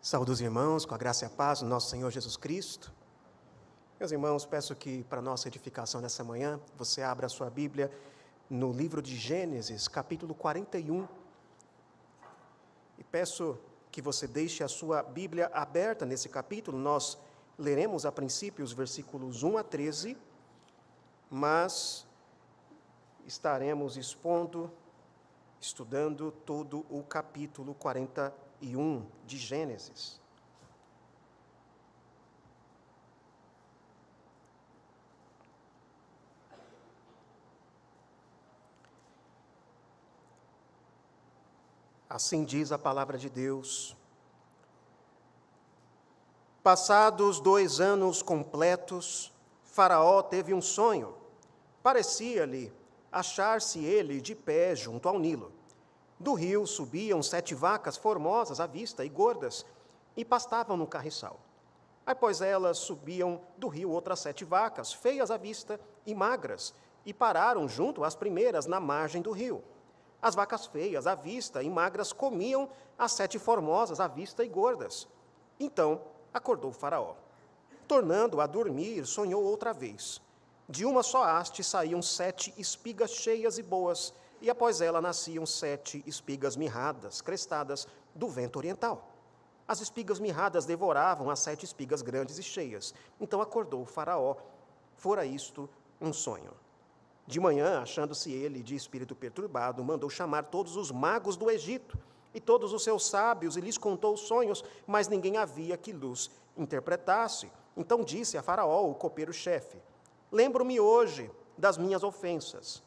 Saúdo os irmãos, com a graça e a paz do nosso Senhor Jesus Cristo. Meus irmãos, peço que, para nossa edificação nessa manhã, você abra a sua Bíblia no livro de Gênesis, capítulo 41. E peço que você deixe a sua Bíblia aberta nesse capítulo. Nós leremos a princípio os versículos 1 a 13, mas estaremos estudando todo o capítulo 41 de Gênesis. Assim diz a palavra de Deus. Passados 2 anos completos, Faraó teve um sonho. Parecia-lhe achar-se ele de pé junto ao Nilo. Do rio subiam 7 vacas formosas à vista e gordas, e pastavam no carriçal. Após elas subiam do rio outras 7 vacas, feias à vista e magras, e pararam junto às primeiras na margem do rio. As vacas feias à vista e magras comiam as 7 formosas à vista e gordas. Então acordou Faraó. Tornando a dormir, sonhou outra vez. De uma só haste saíam 7 espigas cheias e boas, e após ela nasciam 7 espigas mirradas, crestadas do vento oriental. As espigas mirradas devoravam as 7 espigas grandes e cheias. Então acordou o Faraó. Fora isto um sonho. De manhã, achando-se ele de espírito perturbado, mandou chamar todos os magos do Egito e todos os seus sábios, e lhes contou os sonhos, mas ninguém havia que lhes interpretasse. Então disse a Faraó, o copeiro-chefe: lembro-me hoje das minhas ofensas.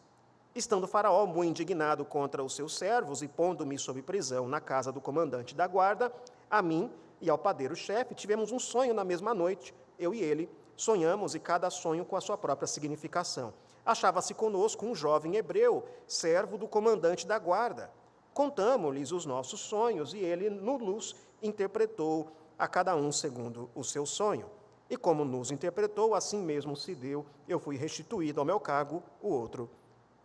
Estando Faraó muito indignado contra os seus servos e pondo-me sob prisão na casa do comandante da guarda, a mim e ao padeiro-chefe tivemos um sonho na mesma noite. Eu e ele sonhamos, e cada sonho com a sua própria significação. Achava-se conosco um jovem hebreu, servo do comandante da guarda. Contamo-lhes os nossos sonhos, e ele nos interpretou a cada um segundo o seu sonho. E como nos interpretou, assim mesmo se deu. Eu fui restituído ao meu cargo, o outro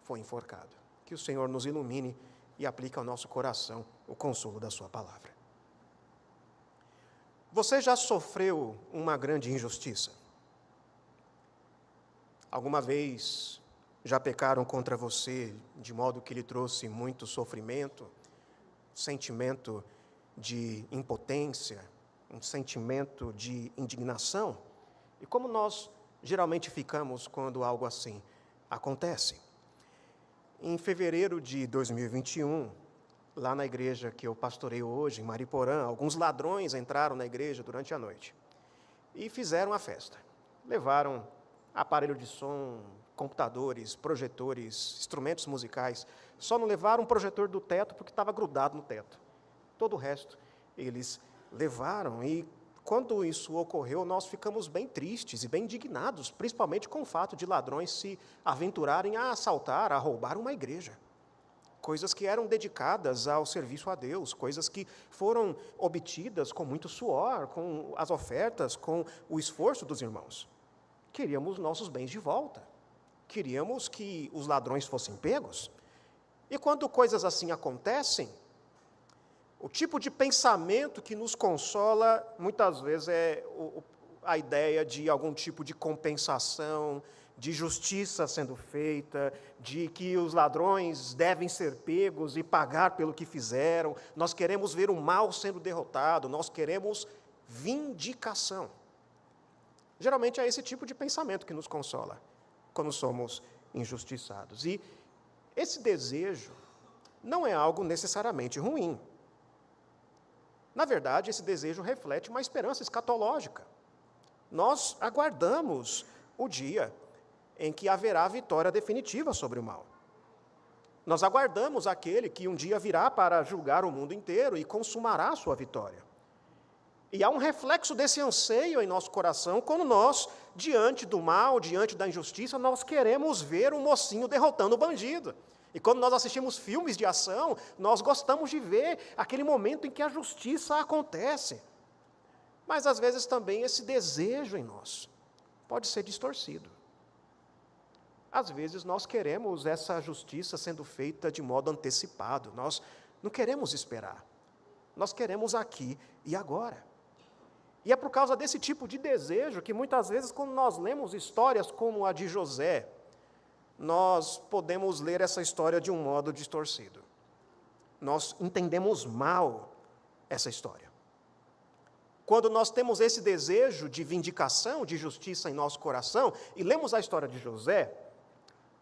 foi enforcado. Que o Senhor nos ilumine e aplique ao nosso coração o consolo da sua palavra. Você já sofreu uma grande injustiça? Alguma vez já pecaram contra você de modo que lhe trouxe muito sofrimento, sentimento de impotência, um sentimento de indignação? E como nós geralmente ficamos quando algo assim acontece? Em fevereiro de 2021, lá na igreja que eu pastoreio hoje, em Mariporã, alguns ladrões entraram na igreja durante a noite e fizeram a festa. Levaram aparelho de som, computadores, projetores, instrumentos musicais. Só não levaram um projetor do teto porque estava grudado no teto. Todo o resto eles levaram, e quando isso ocorreu, nós ficamos bem tristes e bem indignados, principalmente com o fato de ladrões se aventurarem a assaltar, a roubar uma igreja. Coisas que eram dedicadas ao serviço a Deus, coisas que foram obtidas com muito suor, com as ofertas, com o esforço dos irmãos. Queríamos nossos bens de volta. Queríamos que os ladrões fossem pegos. E quando coisas assim acontecem, o tipo de pensamento que nos consola, muitas vezes, é a ideia de algum tipo de compensação, de justiça sendo feita, de que os ladrões devem ser pegos e pagar pelo que fizeram. Nós queremos ver o mal sendo derrotado, nós queremos vindicação. Geralmente é esse tipo de pensamento que nos consola quando somos injustiçados. E esse desejo não é algo necessariamente ruim. Na verdade, esse desejo reflete uma esperança escatológica. Nós aguardamos o dia em que haverá vitória definitiva sobre o mal. Nós aguardamos aquele que um dia virá para julgar o mundo inteiro e consumará a sua vitória. E há um reflexo desse anseio em nosso coração quando nós, diante do mal, diante da injustiça, nós queremos ver o mocinho derrotando o bandido. E quando nós assistimos filmes de ação, nós gostamos de ver aquele momento em que a justiça acontece. Mas, às vezes, também esse desejo em nós pode ser distorcido. Às vezes, nós queremos essa justiça sendo feita de modo antecipado. Nós não queremos esperar. Nós queremos aqui e agora. E é por causa desse tipo de desejo que muitas vezes, quando nós lemos histórias como a de José, nós podemos ler essa história de um modo distorcido. Nós entendemos mal essa história. Quando nós temos esse desejo de vindicação, de justiça em nosso coração, e lemos a história de José,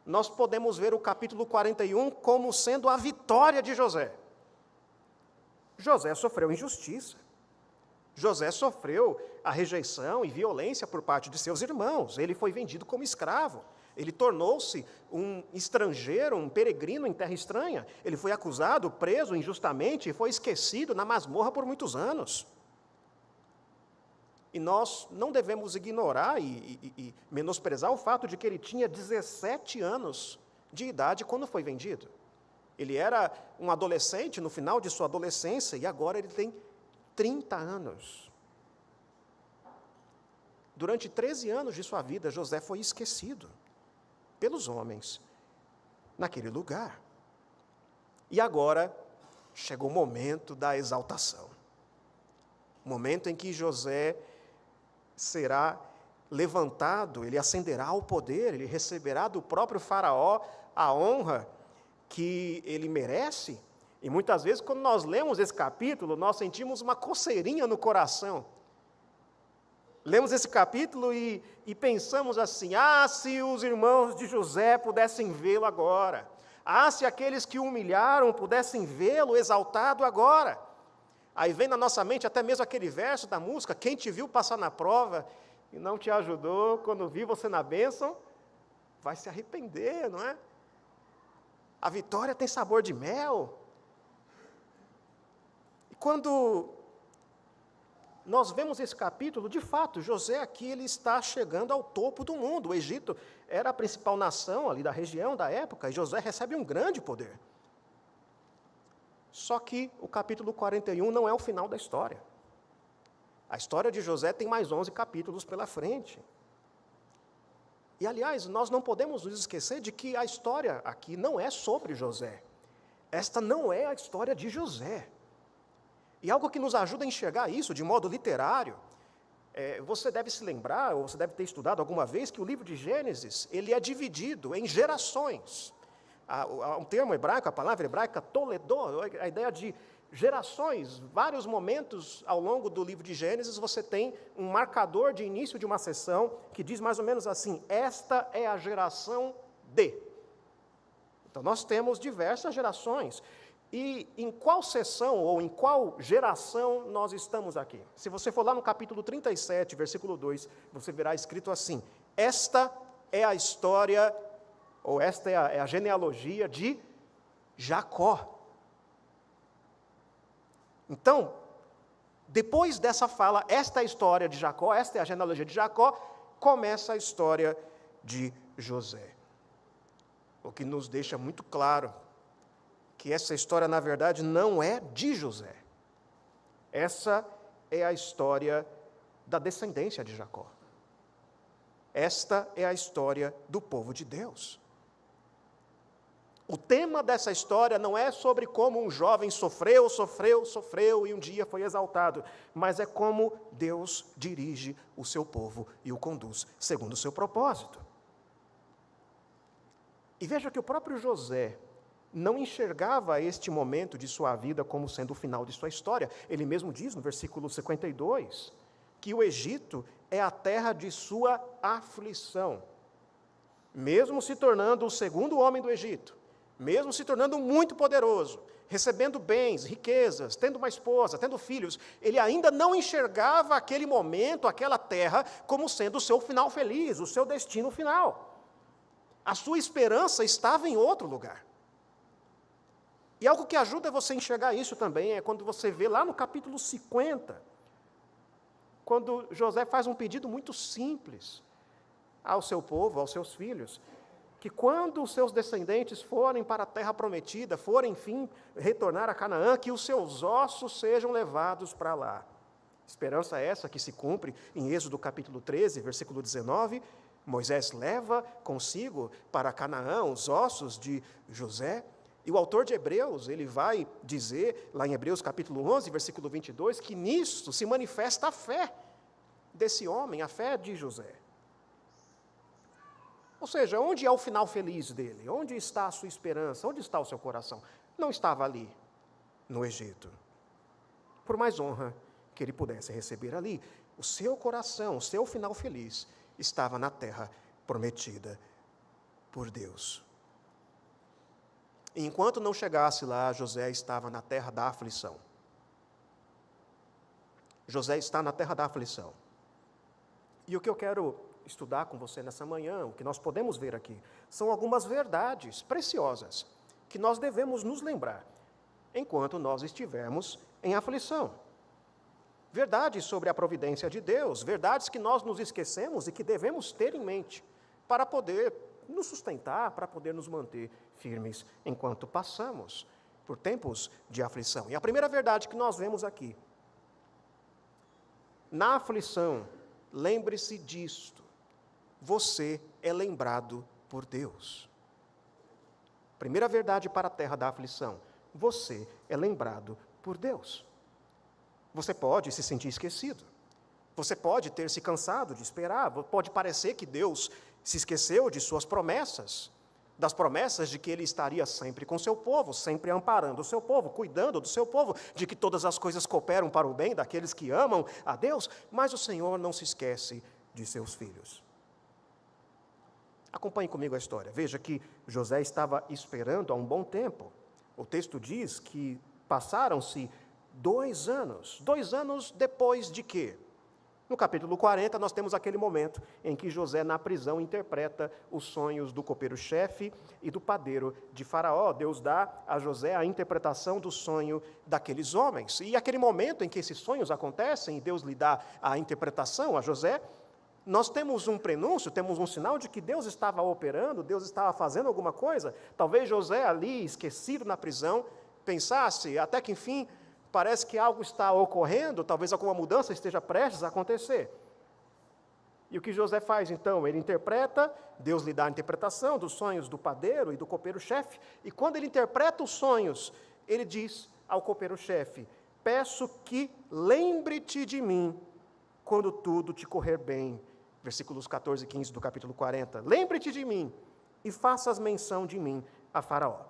nós podemos ver o capítulo 41 como sendo a vitória de José. José sofreu injustiça. José sofreu a rejeição e violência por parte de seus irmãos. Ele foi vendido como escravo. Ele tornou-se um estrangeiro, um peregrino em terra estranha. Ele foi acusado, preso injustamente e foi esquecido na masmorra por muitos anos. E nós não devemos ignorar e menosprezar o fato de que ele tinha 17 anos de idade quando foi vendido. Ele era um adolescente no final de sua adolescência e agora ele tem 30 anos. Durante 13 anos de sua vida, José foi esquecido pelos homens naquele lugar. E agora chegou o momento da exaltação. O momento em que José será levantado, ele ascenderá ao poder, ele receberá do próprio faraó a honra que ele merece. E muitas vezes, quando nós lemos esse capítulo, nós sentimos uma coceirinha no coração. Lemos esse capítulo e pensamos assim: se os irmãos de José pudessem vê-lo agora. Se aqueles que o humilharam pudessem vê-lo exaltado agora. Aí vem na nossa mente até mesmo aquele verso da música: quem te viu passar na prova e não te ajudou, quando viu você na bênção, vai se arrepender, não é? A vitória tem sabor de mel. E quando nós vemos esse capítulo, de fato, José aqui ele está chegando ao topo do mundo. O Egito era a principal nação ali da região, da época, e José recebe um grande poder. Só que o capítulo 41 não é o final da história. A história de José tem mais 11 capítulos pela frente. E, aliás, nós não podemos nos esquecer de que a história aqui não é sobre José. Esta não é a história de José. E algo que nos ajuda a enxergar isso de modo literário, você deve se lembrar, ou você deve ter estudado alguma vez, que o livro de Gênesis, ele é dividido em gerações. Há um termo hebraico, a palavra hebraica, toledô, a ideia de gerações. Vários momentos ao longo do livro de Gênesis, você tem um marcador de início de uma sessão que diz mais ou menos assim: esta é a geração de. Então, nós temos diversas gerações. E em qual sessão ou em qual geração nós estamos aqui? Se você for lá no capítulo 37, versículo 2, você verá escrito assim: esta é a história, ou esta é a genealogia de Jacó. Então, depois dessa fala, esta é a história de Jacó, esta é a genealogia de Jacó, começa a história de José. O que nos deixa muito claro que essa história, na verdade, não é de José. Essa é a história da descendência de Jacó. Esta é a história do povo de Deus. O tema dessa história não é sobre como um jovem sofreu e um dia foi exaltado, mas é como Deus dirige o seu povo e o conduz segundo o seu propósito. E veja que o próprio José não enxergava este momento de sua vida como sendo o final de sua história. Ele mesmo diz no versículo 52 que o Egito é a terra de sua aflição. Mesmo se tornando o segundo homem do Egito, mesmo se tornando muito poderoso, recebendo bens, riquezas, tendo uma esposa, tendo filhos, ele ainda não enxergava aquele momento, aquela terra, como sendo o seu final feliz, o seu destino final. A sua esperança estava em outro lugar. E algo que ajuda você a enxergar isso também é quando você vê lá no capítulo 50, quando José faz um pedido muito simples ao seu povo, aos seus filhos, que quando os seus descendentes forem para a terra prometida, forem, enfim, retornar a Canaã, que os seus ossos sejam levados para lá. Esperança essa que se cumpre em Êxodo capítulo 13, versículo 19, Moisés leva consigo para Canaã os ossos de José, E o autor de Hebreus, ele vai dizer, lá em Hebreus capítulo 11, versículo 22, que nisto se manifesta a fé desse homem, a fé de José. Ou seja, onde é o final feliz dele? Onde está a sua esperança? Onde está o seu coração? Não estava ali, no Egito. Por mais honra que ele pudesse receber ali, o seu coração, o seu final feliz, estava na terra prometida por Deus. E enquanto não chegasse lá, José estava na terra da aflição. José está na terra da aflição. E o que eu quero estudar com você nessa manhã, o que nós podemos ver aqui, são algumas verdades preciosas que nós devemos nos lembrar enquanto nós estivermos em aflição. Verdades sobre a providência de Deus, verdades que nós nos esquecemos e que devemos ter em mente para poder nos sustentar, para poder nos manter firmes enquanto passamos por tempos de aflição. E a primeira verdade que nós vemos aqui, na aflição, lembre-se disto, você é lembrado por Deus. Primeira verdade para a terra da aflição, você é lembrado por Deus. Você pode se sentir esquecido, você pode ter se cansado de esperar, pode parecer que Deus se esqueceu de suas promessas, das promessas de que Ele estaria sempre com o seu povo, sempre amparando o seu povo, cuidando do seu povo, de que todas as coisas cooperam para o bem daqueles que amam a Deus, mas o Senhor não se esquece de seus filhos. Acompanhe comigo a história. Veja que José estava esperando há um bom tempo. O texto diz que passaram-se 2 anos. 2 anos depois de quê? No capítulo 40, nós temos aquele momento em que José, na prisão, interpreta os sonhos do copeiro-chefe e do padeiro de Faraó. Deus dá a José a interpretação do sonho daqueles homens. E aquele momento em que esses sonhos acontecem, e Deus lhe dá a interpretação a José, nós temos um prenúncio, temos um sinal de que Deus estava operando, Deus estava fazendo alguma coisa. Talvez José ali, esquecido na prisão, pensasse, até que enfim, parece que algo está ocorrendo, talvez alguma mudança esteja prestes a acontecer. E o que José faz então? Ele interpreta, Deus lhe dá a interpretação dos sonhos do padeiro e do copeiro-chefe, e quando ele interpreta os sonhos, ele diz ao copeiro-chefe: peço que lembre-te de mim quando tudo te correr bem. Versículos 14 e 15 do capítulo 40. Lembre-te de mim e faças menção de mim a Faraó.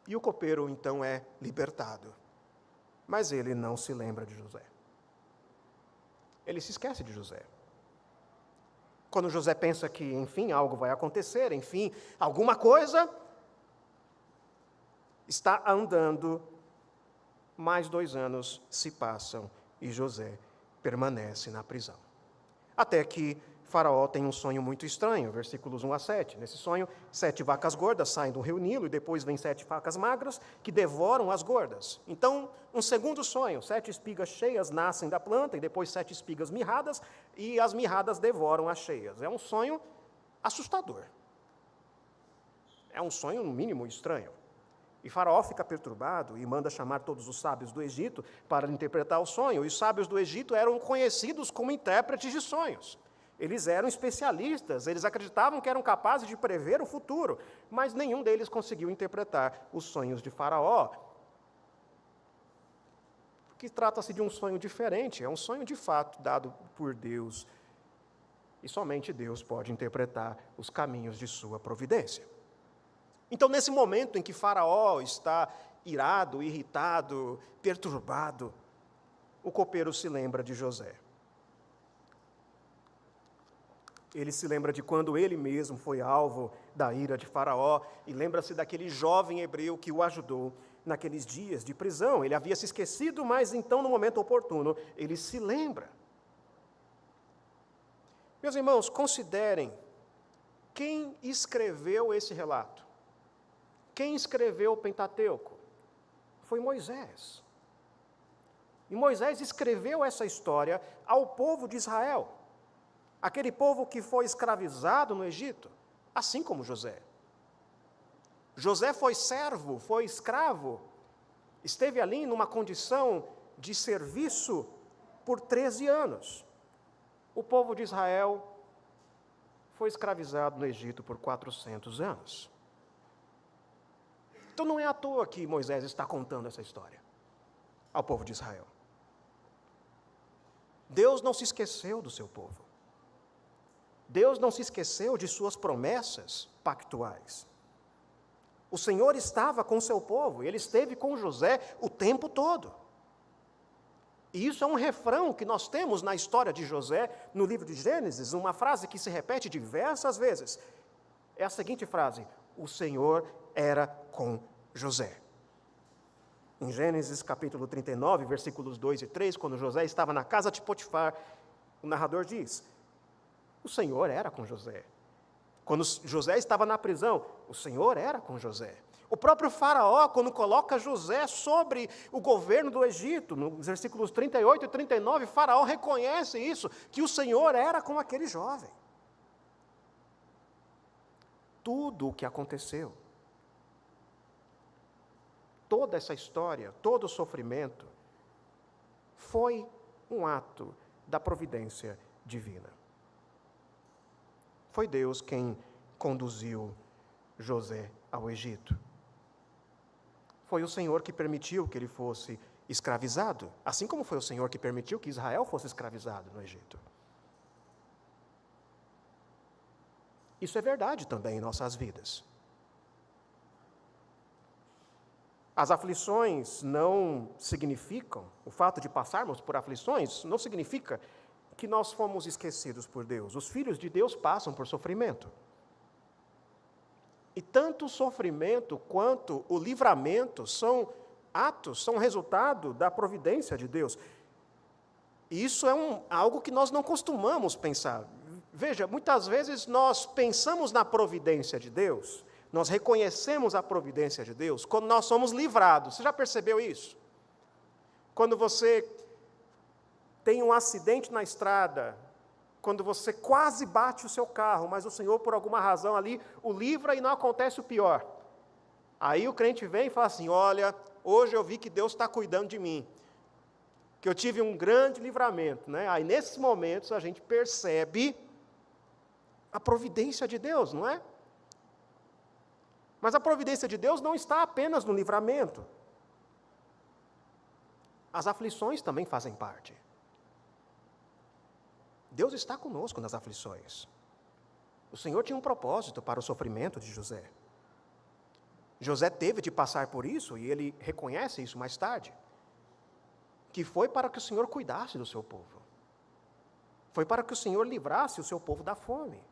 E o copeiro, então, é libertado. Mas ele não se lembra de José. Ele se esquece de José. Quando José pensa que, enfim, algo vai acontecer, enfim, alguma coisa está andando, mais 2 anos se passam e José permanece na prisão. Até que Faraó tem um sonho muito estranho, versículos 1 a 7. Nesse sonho, 7 vacas gordas saem do rio Nilo e depois vem 7 vacas magras que devoram as gordas. Então, um segundo sonho, 7 espigas cheias nascem da planta e depois 7 espigas mirradas e as mirradas devoram as cheias. É um sonho assustador. É um sonho, no mínimo, estranho. E Faraó fica perturbado e manda chamar todos os sábios do Egito para interpretar o sonho. E os sábios do Egito eram conhecidos como intérpretes de sonhos. Eles eram especialistas, eles acreditavam que eram capazes de prever o futuro, mas nenhum deles conseguiu interpretar os sonhos de Faraó. Porque trata-se de um sonho diferente, é um sonho de fato dado por Deus. E somente Deus pode interpretar os caminhos de sua providência. Então, nesse momento em que Faraó está irado, irritado, perturbado, o copeiro se lembra de José. Ele se lembra de quando ele mesmo foi alvo da ira de Faraó e lembra-se daquele jovem hebreu que o ajudou naqueles dias de prisão. Ele havia se esquecido, mas então, no momento oportuno, ele se lembra. Meus irmãos, considerem quem escreveu esse relato. Quem escreveu o Pentateuco? Foi Moisés. E Moisés escreveu essa história ao povo de Israel. Aquele povo que foi escravizado no Egito, assim como José. José foi servo, foi escravo, esteve ali numa condição de serviço por 13 anos. O povo de Israel foi escravizado no Egito por 400 anos. Então não é à toa que Moisés está contando essa história ao povo de Israel. Deus não se esqueceu do seu povo. Deus não se esqueceu de suas promessas pactuais. O Senhor estava com o seu povo, Ele esteve com José o tempo todo. E isso é um refrão que nós temos na história de José, no livro de Gênesis, uma frase que se repete diversas vezes. É a seguinte frase: o Senhor era com José. Em Gênesis capítulo 39, versículos 2 e 3, quando José estava na casa de Potifar, o narrador diz: o Senhor era com José. Quando José estava na prisão, o Senhor era com José. O próprio Faraó, quando coloca José sobre o governo do Egito, nos versículos 38 e 39, Faraó reconhece isso, que o Senhor era com aquele jovem. Tudo o que aconteceu, toda essa história, todo o sofrimento, foi um ato da providência divina. Foi Deus quem conduziu José ao Egito. Foi o Senhor que permitiu que ele fosse escravizado, assim como foi o Senhor que permitiu que Israel fosse escravizado no Egito. Isso é verdade também em nossas vidas. As aflições não significam, o fato de passarmos por aflições não significa que nós fomos esquecidos por Deus. Os filhos de Deus passam por sofrimento. E tanto o sofrimento quanto o livramento são atos, são resultado da providência de Deus. E isso é algo que nós não costumamos pensar. Veja, muitas vezes nós pensamos na providência de Deus, nós reconhecemos a providência de Deus quando nós somos livrados. Você já percebeu isso? Quando você tem um acidente na estrada, quando você quase bate o seu carro, mas o Senhor, por alguma razão ali, o livra e não acontece o pior. Aí o crente vem e fala assim: olha, hoje eu vi que Deus está cuidando de mim, que eu tive um grande livramento, né? Aí nesses momentos a gente percebe a providência de Deus, não é? Mas a providência de Deus não está apenas no livramento. As aflições também fazem parte. Deus está conosco nas aflições. O Senhor tinha um propósito para o sofrimento de José. José teve de passar por isso, e ele reconhece isso mais tarde, que foi para que o Senhor cuidasse do seu povo. Foi para que o Senhor livrasse o seu povo da fome.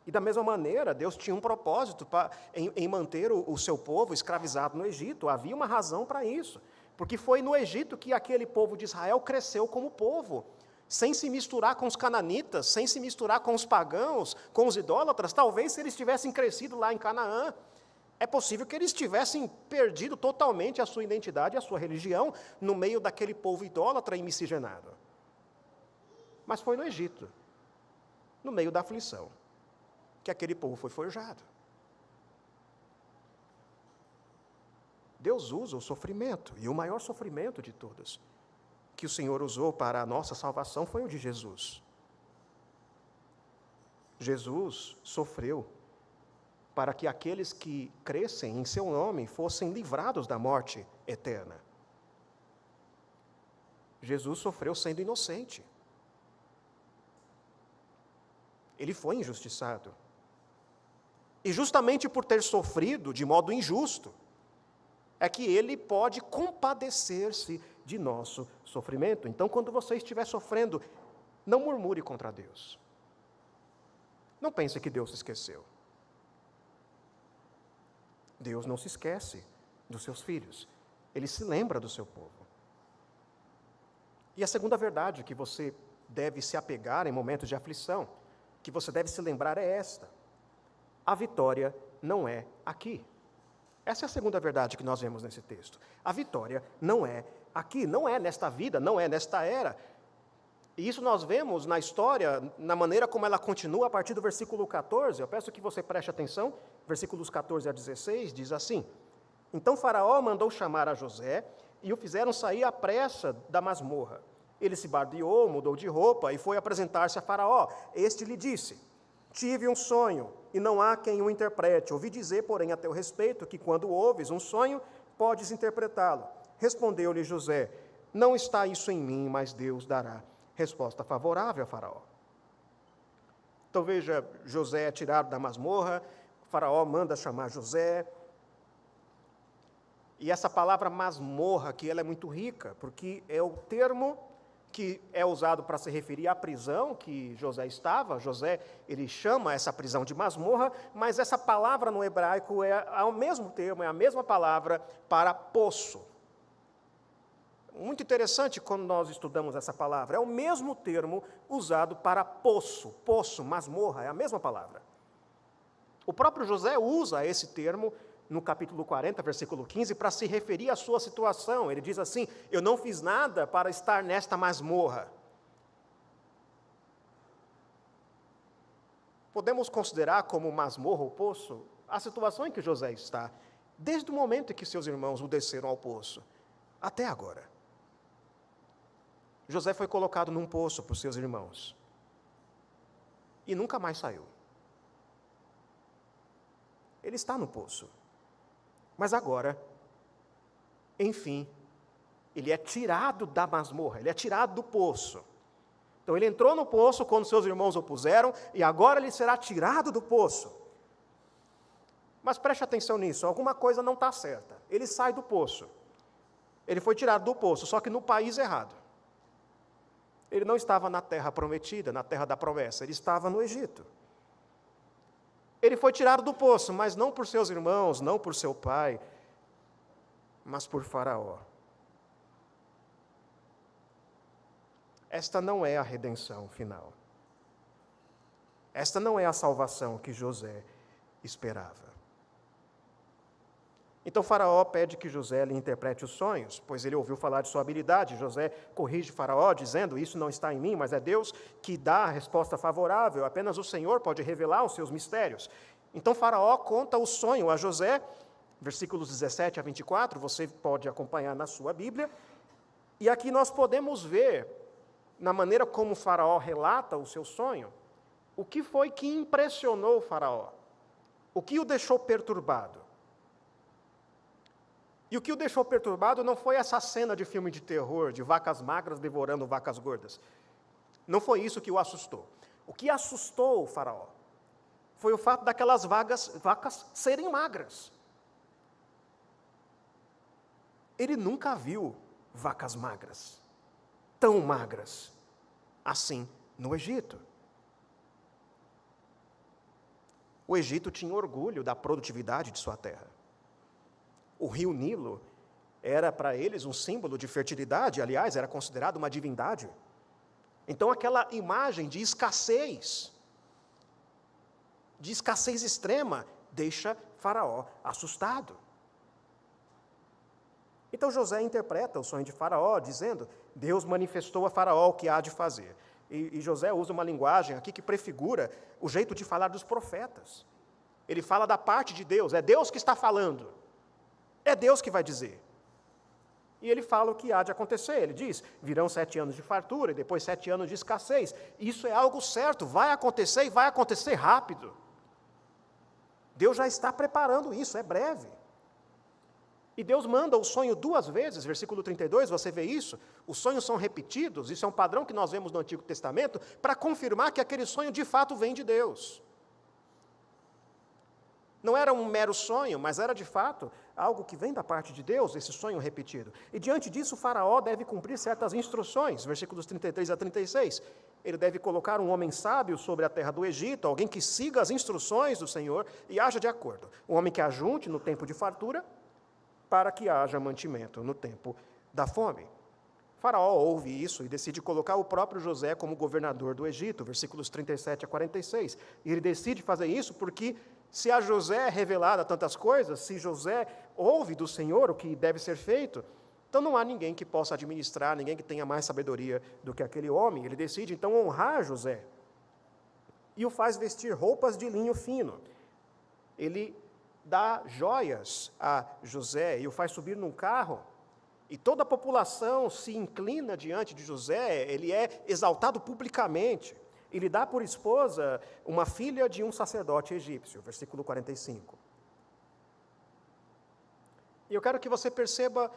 E da mesma maneira, Deus tinha um propósito em manter o seu povo escravizado no Egito. Havia uma razão para isso, porque foi no Egito que aquele povo de Israel cresceu como povo, sem se misturar com os cananitas, sem se misturar com os pagãos, com os idólatras. Talvez se eles tivessem crescido lá em Canaã, é possível que eles tivessem perdido totalmente a sua identidade, a sua religião, no meio daquele povo idólatra e miscigenado. Mas foi no Egito, no meio da aflição, que aquele povo foi forjado. Deus usa o sofrimento, e o maior sofrimento de todos que o Senhor usou para a nossa salvação foi o de Jesus. Jesus sofreu para que aqueles que crescem em seu nome fossem livrados da morte eterna. Jesus sofreu sendo inocente. Ele foi injustiçado. E justamente por ter sofrido de modo injusto, é que ele pode compadecer-se de nosso sofrimento. Então, quando você estiver sofrendo, não murmure contra Deus. Não pense que Deus se esqueceu. Deus não se esquece dos seus filhos. Ele se lembra do seu povo. E a segunda verdade que você deve se apegar em momentos de aflição, que você deve se lembrar, é esta: a vitória não é aqui. Essa é a segunda verdade que nós vemos nesse texto. A vitória não é aqui, não é nesta vida, não é nesta era. E isso nós vemos na história, na maneira como ela continua a partir do versículo 14. Eu peço que você preste atenção. Versículos 14 a 16 diz assim: Então Faraó mandou chamar a José e o fizeram sair à pressa da masmorra. Ele se barbeou, mudou de roupa e foi apresentar-se a Faraó. Este lhe disse: Tive um sonho, e não há quem o interprete. Ouvi dizer, porém, a teu respeito, que quando ouves um sonho, podes interpretá-lo. Respondeu-lhe José, não está isso em mim, mas Deus dará resposta favorável a Faraó. Então veja, José é tirado da masmorra, Faraó manda chamar José. E essa palavra masmorra aqui, ela é muito rica, porque é o termo que é usado para se referir à prisão que José estava. José, ele chama essa prisão de masmorra, mas essa palavra no hebraico é o mesmo termo, é a mesma palavra para poço. Muito interessante quando nós estudamos essa palavra. É o mesmo termo usado para poço, masmorra, é a mesma palavra. O próprio José usa esse termo no capítulo 40, versículo 15, para se referir à sua situação. Ele diz assim, eu não fiz nada para estar nesta masmorra. Podemos considerar como masmorra ou poço a situação em que José está, desde o momento em que seus irmãos o desceram ao poço, até agora. José foi colocado num poço por seus irmãos e nunca mais saiu. Ele está no poço. Mas agora, enfim, ele é tirado da masmorra, ele é tirado do poço. Então ele entrou no poço quando seus irmãos o puseram, e agora ele será tirado do poço. Mas preste atenção nisso, alguma coisa não está certa. Ele sai do poço. Ele foi tirado do poço, só que no país errado. Ele não estava na terra prometida, na terra da promessa, ele estava no Egito. Ele foi tirado do poço, mas não por seus irmãos, não por seu pai, mas por Faraó. Esta não é a redenção final. Esta não é a salvação que José esperava. Então Faraó pede que José lhe interprete os sonhos, pois ele ouviu falar de sua habilidade. José corrige Faraó, dizendo, isso não está em mim, mas é Deus que dá a resposta favorável, apenas o Senhor pode revelar os seus mistérios. Então Faraó conta o sonho a José, versículos 17 a 24, você pode acompanhar na sua Bíblia, e aqui nós podemos ver, na maneira como Faraó relata o seu sonho, o que foi que impressionou Faraó, o que o deixou perturbado. E o que o deixou perturbado não foi essa cena de filme de terror, de vacas magras devorando vacas gordas. Não foi isso que o assustou. O que assustou o Faraó foi o fato daquelas vacas serem magras. Ele nunca viu vacas magras, tão magras, assim no Egito. O Egito tinha orgulho da produtividade de sua terra. O rio Nilo era para eles um símbolo de fertilidade, aliás, era considerado uma divindade. Então aquela imagem de escassez extrema, deixa Faraó assustado. Então José interpreta o sonho de Faraó, dizendo, Deus manifestou a Faraó o que há de fazer. E José usa uma linguagem aqui que prefigura o jeito de falar dos profetas. Ele fala da parte de Deus, é Deus que está falando. É Deus que vai dizer. E ele fala o que há de acontecer. Ele diz, virão 7 anos de fartura e depois 7 anos de escassez. Isso é algo certo, vai acontecer e vai acontecer rápido. Deus já está preparando isso, é breve. E Deus manda o sonho 2 vezes, versículo 32, você vê isso? Os sonhos são repetidos, isso é um padrão que nós vemos no Antigo Testamento, para confirmar que aquele sonho de fato vem de Deus. Não era um mero sonho, mas era de fato algo que vem da parte de Deus, esse sonho repetido. E diante disso, o Faraó deve cumprir certas instruções, versículos 33 a 36. Ele deve colocar um homem sábio sobre a terra do Egito, alguém que siga as instruções do Senhor e haja de acordo. Um homem que ajunte no tempo de fartura, para que haja mantimento no tempo da fome. Faraó ouve isso e decide colocar o próprio José como governador do Egito, versículos 37 a 46. E ele decide fazer isso porque, se a José é revelada tantas coisas, se José ouve do Senhor o que deve ser feito, então não há ninguém que possa administrar, ninguém que tenha mais sabedoria do que aquele homem. Ele decide, então, honrar José. E o faz vestir roupas de linho fino. Ele dá joias a José e o faz subir num carro. E toda a população se inclina diante de José, ele é exaltado publicamente. e lhe dá por esposa uma filha de um sacerdote egípcio, versículo 45. E eu quero que você perceba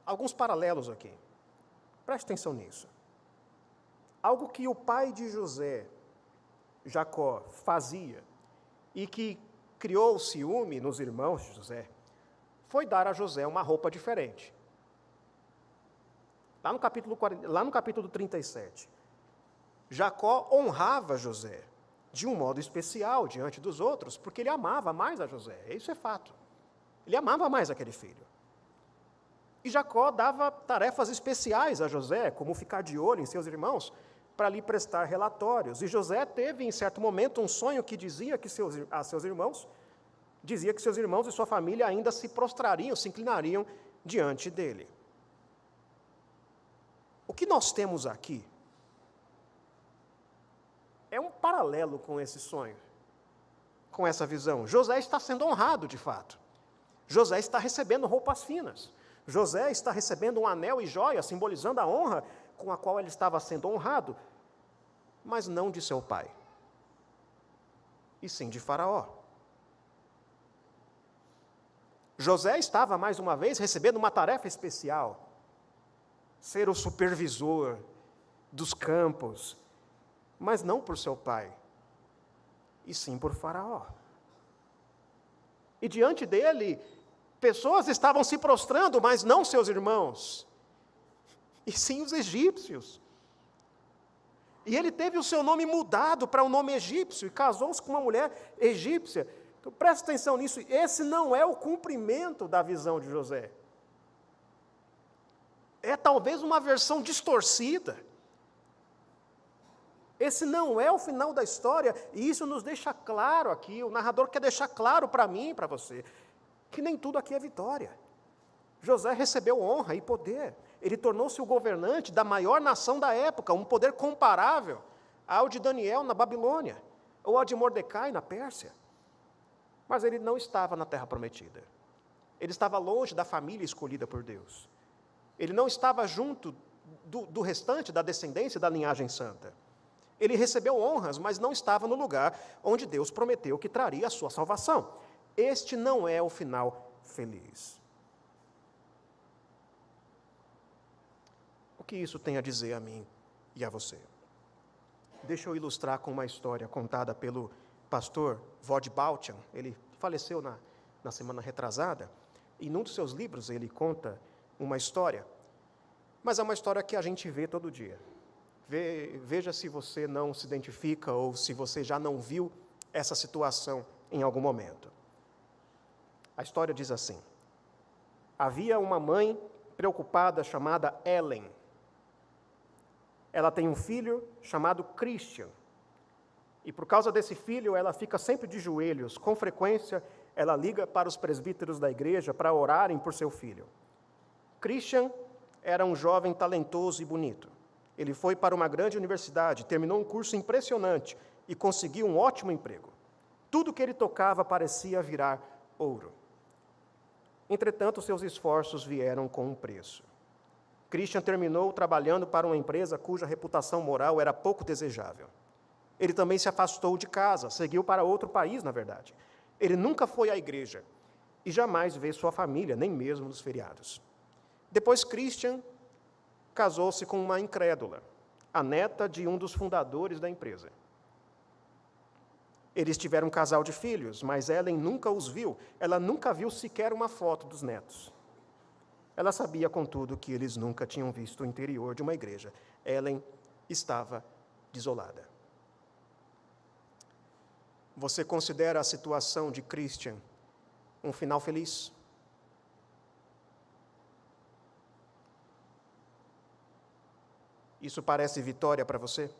alguns paralelos aqui. Preste atenção nisso. Algo que o pai de José, Jacó, fazia e que criou o ciúme nos irmãos de José, foi dar a José uma roupa diferente. Lá no capítulo 37, Jacó honrava José de um modo especial diante dos outros, porque ele amava mais a José. Isso é fato. Ele amava mais aquele filho. E Jacó dava tarefas especiais a José, como ficar de olho em seus irmãos, para lhe prestar relatórios. E José teve, em certo momento, um sonho que dizia que seus irmãos e sua família ainda se prostrariam, se inclinariam diante dele. O que nós temos aqui é um paralelo com esse sonho, com essa visão. José está sendo honrado de fato. José está recebendo roupas finas. José está recebendo um anel e joia, simbolizando a honra com a qual ele estava sendo honrado, mas não de seu pai, e sim de Faraó. José estava, mais uma vez, recebendo uma tarefa especial, ser o supervisor dos campos, mas não por seu pai, e sim por Faraó. E diante dele, pessoas estavam se prostrando, mas não seus irmãos, e sim os egípcios. E ele teve o seu nome mudado para o nome egípcio, e casou-se com uma mulher egípcia. Então, presta atenção nisso, esse não é o cumprimento da visão de José. É talvez uma versão distorcida. Esse não é o final da história, e isso nos deixa claro aqui, o narrador quer deixar claro para mim e para você, que nem tudo aqui é vitória. José recebeu honra e poder. Ele tornou-se o governante da maior nação da época, um poder comparável ao de Daniel na Babilônia, ou ao de Mordecai na Pérsia. Mas ele não estava na terra prometida. Ele estava longe da família escolhida por Deus. Ele não estava junto do restante da descendência da linhagem santa. Ele recebeu honras, mas não estava no lugar onde Deus prometeu que traria a sua salvação. Este não é o final feliz. O que isso tem a dizer a mim e a você? Deixa eu ilustrar com uma história contada pelo pastor Vod Baltian. Ele faleceu na semana retrasada, e num dos seus livros ele conta uma história, mas é uma história que a gente vê todo dia. Veja se você não se identifica ou se você já não viu essa situação em algum momento. A história diz assim: havia uma mãe preocupada chamada Ellen. Ela tem um filho chamado Christian. E por causa desse filho, ela fica sempre de joelhos. Com frequência, ela liga para os presbíteros da igreja para orarem por seu filho. Christian era um jovem talentoso e bonito. Ele foi para uma grande universidade, terminou um curso impressionante e conseguiu um ótimo emprego. Tudo que ele tocava parecia virar ouro. Entretanto, seus esforços vieram com um preço. Christian terminou trabalhando para uma empresa cuja reputação moral era pouco desejável. Ele também se afastou de casa, seguiu para outro país, na verdade. Ele nunca foi à igreja e jamais vê sua família, nem mesmo nos feriados. Depois, Christian casou-se com uma incrédula, a neta de um dos fundadores da empresa. Eles tiveram um casal de filhos, mas Ellen nunca os viu. Ela nunca viu sequer uma foto dos netos. Ela sabia, contudo, que eles nunca tinham visto o interior de uma igreja. Ellen estava desolada. Você considera a situação de Christian um final feliz? Isso parece vitória para você?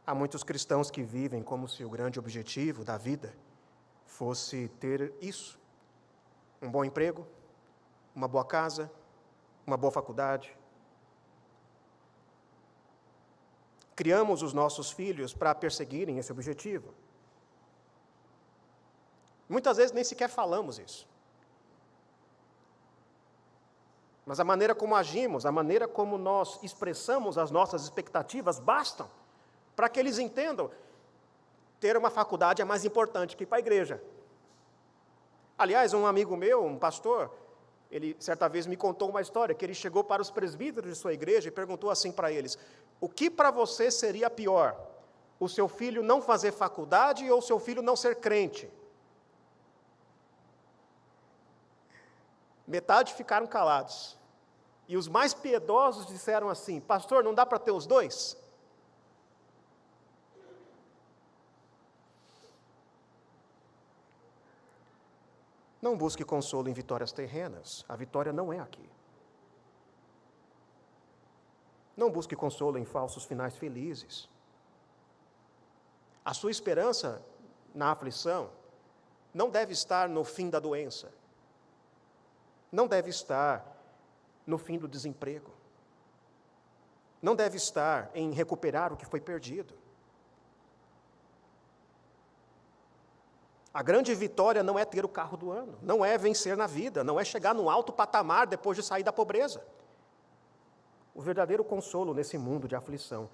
Há muitos cristãos que vivem como se o grande objetivo da vida fosse ter isso: um bom emprego, uma boa casa, uma boa faculdade. Criamos os nossos filhos para perseguirem esse objetivo. Muitas vezes nem sequer falamos isso. Mas a maneira como agimos, a maneira como nós expressamos as nossas expectativas bastam para que eles entendam: ter uma faculdade é mais importante que ir para a igreja. Aliás, um amigo meu, um pastor, ele certa vez me contou uma história, que ele chegou para os presbíteros de sua igreja e perguntou assim para eles: o que para você seria pior? O seu filho não fazer faculdade ou o seu filho não ser crente? Metade ficaram calados. E os mais piedosos disseram assim: pastor, não dá para ter os dois? Não busque consolo em vitórias terrenas, a vitória não é aqui. Não busque consolo em falsos finais felizes. A sua esperança na aflição não deve estar no fim da doença. Não deve estar no fim do desemprego. Não deve estar em recuperar o que foi perdido. A grande vitória não é ter o carro do ano, não é vencer na vida, não é chegar no alto patamar depois de sair da pobreza. O verdadeiro consolo nesse mundo de aflição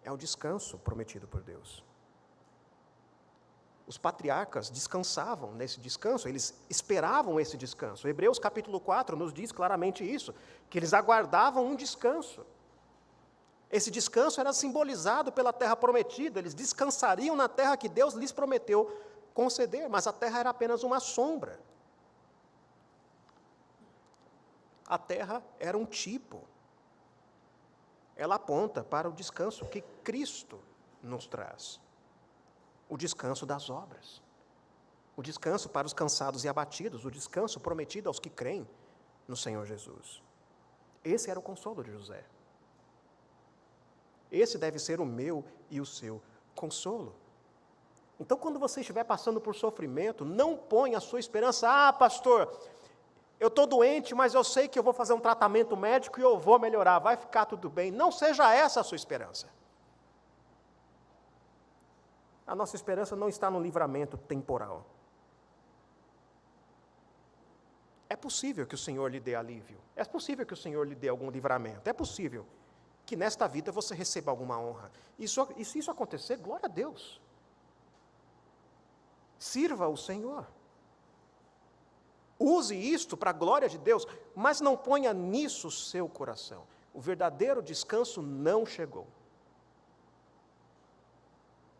é o descanso prometido por Deus. Os patriarcas descansavam nesse descanso, eles esperavam esse descanso. Hebreus capítulo 4 nos diz claramente isso, que eles aguardavam um descanso. Esse descanso era simbolizado pela terra prometida, eles descansariam na terra que Deus lhes prometeu conceder, mas a terra era apenas uma sombra. A terra era um tipo. Ela aponta para o descanso que Cristo nos traz. O descanso das obras. O descanso para os cansados e abatidos, o descanso prometido aos que creem no Senhor Jesus. Esse era o consolo de José. Esse deve ser o meu e o seu consolo. Então, quando você estiver passando por sofrimento, não ponha a sua esperança: ah, pastor, eu estou doente, mas eu sei que eu vou fazer um tratamento médico e eu vou melhorar, vai ficar tudo bem. Não seja essa a sua esperança. A nossa esperança não está no livramento temporal. É possível que o Senhor lhe dê alívio. É possível que o Senhor lhe dê algum livramento. É possível que nesta vida você receba alguma honra. E se isso acontecer, glória a Deus. Sirva o Senhor. Use isto para a glória de Deus, mas não ponha nisso o seu coração. O verdadeiro descanso não chegou.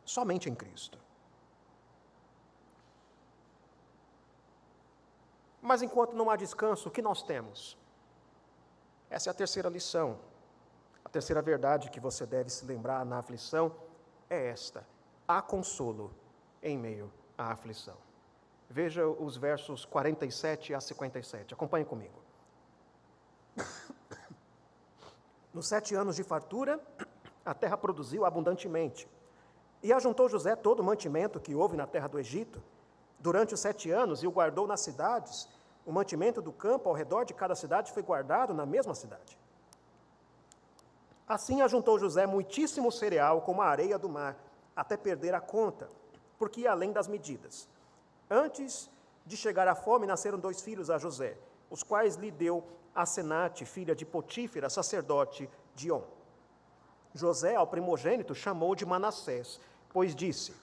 Somente em Cristo. Mas enquanto não há descanso, o que nós temos? Essa é a terceira lição. A terceira verdade que você deve se lembrar na aflição é esta: há consolo em meio à aflição. Veja os versos 47 a 57. Acompanhe comigo. Nos 7 anos de fartura, a terra produziu abundantemente. E ajuntou José todo o mantimento que houve na terra do Egito, durante os 7 anos, e o guardou nas cidades. O mantimento do campo ao redor de cada cidade foi guardado na mesma cidade. Assim ajuntou José muitíssimo cereal, como a areia do mar, até perder a conta, porque ia além das medidas. Antes de chegar a fome, nasceram 2 filhos a José, os quais lhe deu Asenate, filha de Potífera, sacerdote de On. José, ao primogênito, chamou de Manassés, pois disse: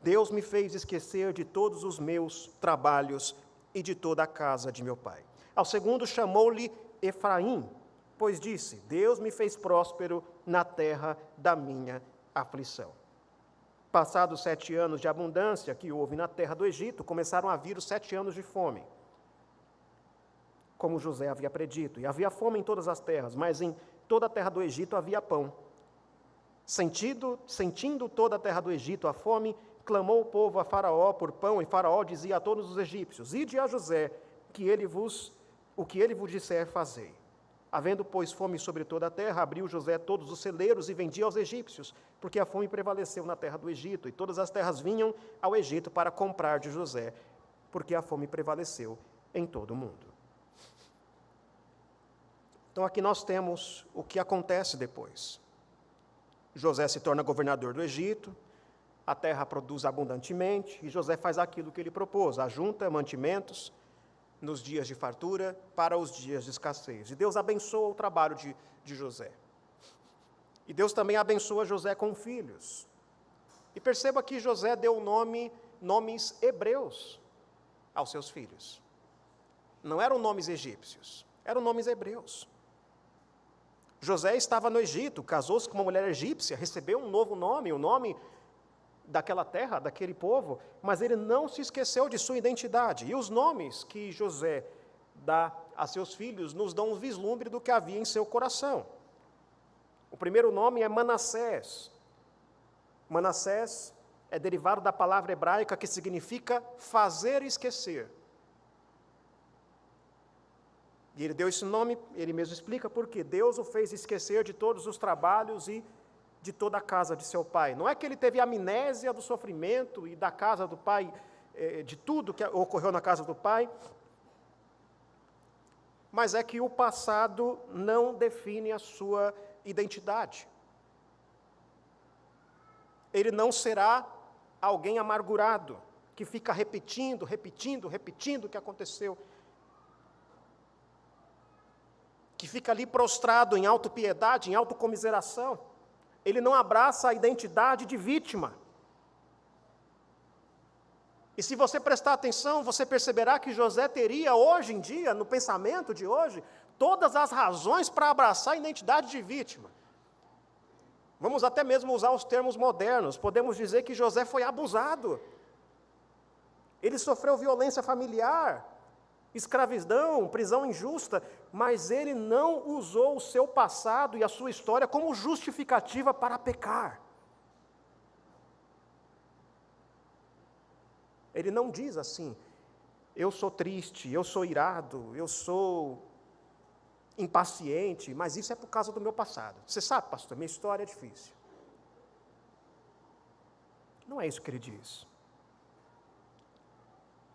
Deus me fez esquecer de todos os meus trabalhos e de toda a casa de meu pai. Ao segundo chamou-lhe Efraim, pois disse: Deus me fez próspero na terra da minha aflição. Passados 7 anos de abundância que houve na terra do Egito, começaram a vir os 7 anos de fome, como José havia predito. E havia fome em todas as terras, mas em toda a terra do Egito havia pão. Sentindo toda a terra do Egito a fome, clamou o povo a Faraó por pão, e Faraó dizia a todos os egípcios: Ide a José, o que ele vos disser, fazei. Havendo, pois, fome sobre toda a terra, abriu José todos os celeiros e vendia aos egípcios, porque a fome prevaleceu na terra do Egito, e todas as terras vinham ao Egito para comprar de José, porque a fome prevaleceu em todo o mundo. Então aqui nós temos o que acontece depois. José se torna governador do Egito, a terra produz abundantemente, e José faz aquilo que ele propôs: ajunta mantimentos nos dias de fartura para os dias de escassez. E Deus abençoa o trabalho de José. E Deus também abençoa José com filhos. E perceba que José deu nomes hebreus aos seus filhos. Não eram nomes egípcios, eram nomes hebreus. José estava no Egito, casou-se com uma mulher egípcia, recebeu um novo nome, o nome daquela terra, daquele povo, mas ele não se esqueceu de sua identidade. E os nomes que José dá a seus filhos nos dão um vislumbre do que havia em seu coração. O primeiro nome é Manassés. Manassés é derivado da palavra hebraica que significa fazer esquecer. E ele deu esse nome, ele mesmo explica por quê. Deus o fez esquecer de todos os trabalhos e de toda a casa de seu pai. Não é que ele teve amnésia do sofrimento e da casa do pai, de tudo que ocorreu na casa do pai, mas é que o passado não define a sua identidade. Ele não será alguém amargurado, que fica repetindo o que aconteceu, que fica ali prostrado em autopiedade, em autocomiseração. Ele não abraça a identidade de vítima. E se você prestar atenção, você perceberá que José teria hoje em dia, no pensamento de hoje, todas as razões para abraçar a identidade de vítima. Vamos até mesmo usar os termos modernos, podemos dizer que José foi abusado. Ele sofreu violência familiar, escravidão, prisão injusta, mas ele não usou o seu passado e a sua história como justificativa para pecar. Ele não diz assim, eu sou triste, eu sou irado, eu sou impaciente, mas isso é por causa do meu passado. Você sabe, pastor, minha história é difícil. Não é isso que ele diz.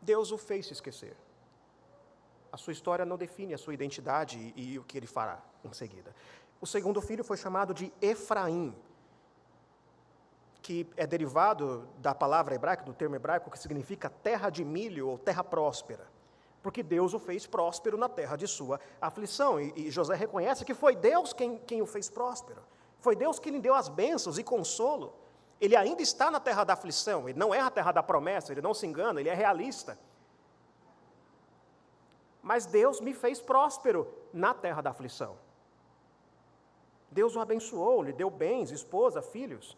Deus o fez se esquecer. A sua história não define a sua identidade e o que ele fará em seguida. O segundo filho foi chamado de Efraim, que é derivado da palavra hebraica, do termo hebraico, que significa terra de milho ou terra próspera, porque Deus o fez próspero na terra de sua aflição. E José reconhece que foi Deus quem o fez próspero. Foi Deus que lhe deu as bênçãos e consolo. Ele ainda está na terra da aflição, ele não é a terra da promessa, ele não se engana, ele é realista. Mas Deus me fez próspero na terra da aflição. Deus o abençoou, lhe deu bens, esposa, filhos.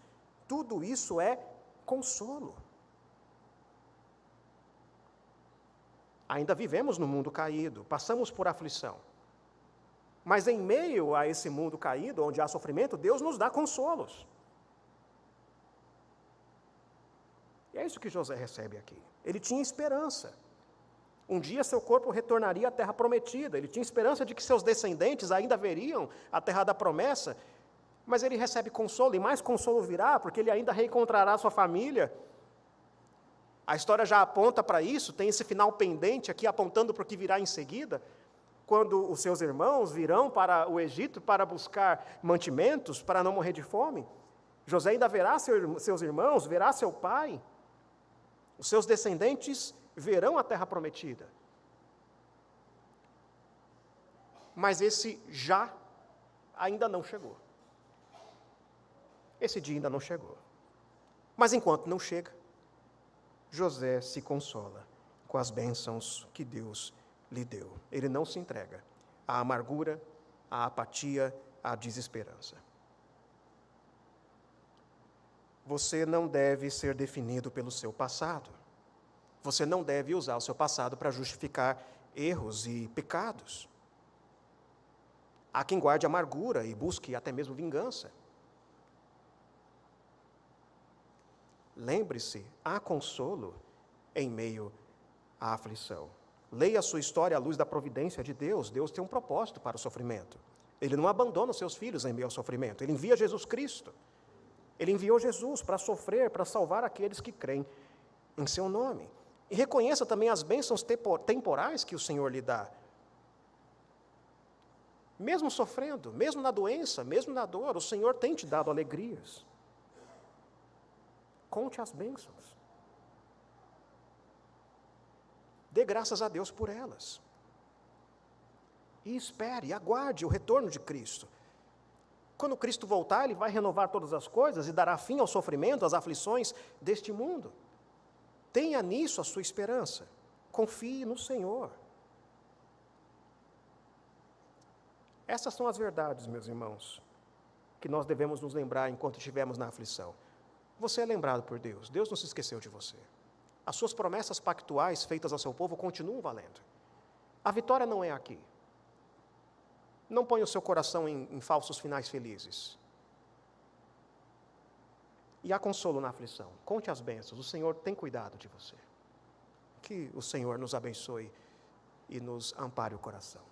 Tudo isso é consolo. Ainda vivemos no mundo caído, passamos por aflição. Mas em meio a esse mundo caído, onde há sofrimento, Deus nos dá consolos. E é isso que José recebe aqui. Ele tinha esperança. Um dia seu corpo retornaria à terra prometida. Ele tinha esperança de que seus descendentes ainda veriam a terra da promessa. Mas ele recebe consolo, e mais consolo virá, porque ele ainda reencontrará sua família. A história já aponta para isso, tem esse final pendente aqui, apontando para o que virá em seguida, quando os seus irmãos virão para o Egito para buscar mantimentos, para não morrer de fome. José ainda verá seus irmãos, verá seu pai. Os seus descendentes verão a terra prometida. Mas esse já ainda não chegou. Esse dia ainda não chegou. Mas enquanto não chega, José se consola com as bênçãos que Deus lhe deu. Ele não se entrega à amargura, à apatia, à desesperança. Você não deve ser definido pelo seu passado. Você não deve usar o seu passado para justificar erros e pecados. Há quem guarde amargura e busque até mesmo vingança. Lembre-se, há consolo em meio à aflição. Leia a sua história à luz da providência de Deus. Deus tem um propósito para o sofrimento. Ele não abandona os seus filhos em meio ao sofrimento. Ele envia Jesus Cristo. Ele enviou Jesus para sofrer, para salvar aqueles que creem em seu nome. E reconheça também as bênçãos temporais que o Senhor lhe dá. Mesmo sofrendo, mesmo na doença, mesmo na dor, o Senhor tem te dado alegrias. Conte as bênçãos. Dê graças a Deus por elas. E espere, aguarde o retorno de Cristo. Quando Cristo voltar, Ele vai renovar todas as coisas e dará fim ao sofrimento, às aflições deste mundo. Tenha nisso a sua esperança. Confie no Senhor. Essas são as verdades, meus irmãos, que nós devemos nos lembrar enquanto estivermos na aflição. Você é lembrado por Deus. Deus não se esqueceu de você. As suas promessas pactuais feitas ao seu povo continuam valendo. A vitória não é aqui. Não ponha o seu coração em falsos finais felizes. E há consolo na aflição. Conte as bênçãos. O Senhor tem cuidado de você. Que o Senhor nos abençoe e nos ampare o coração.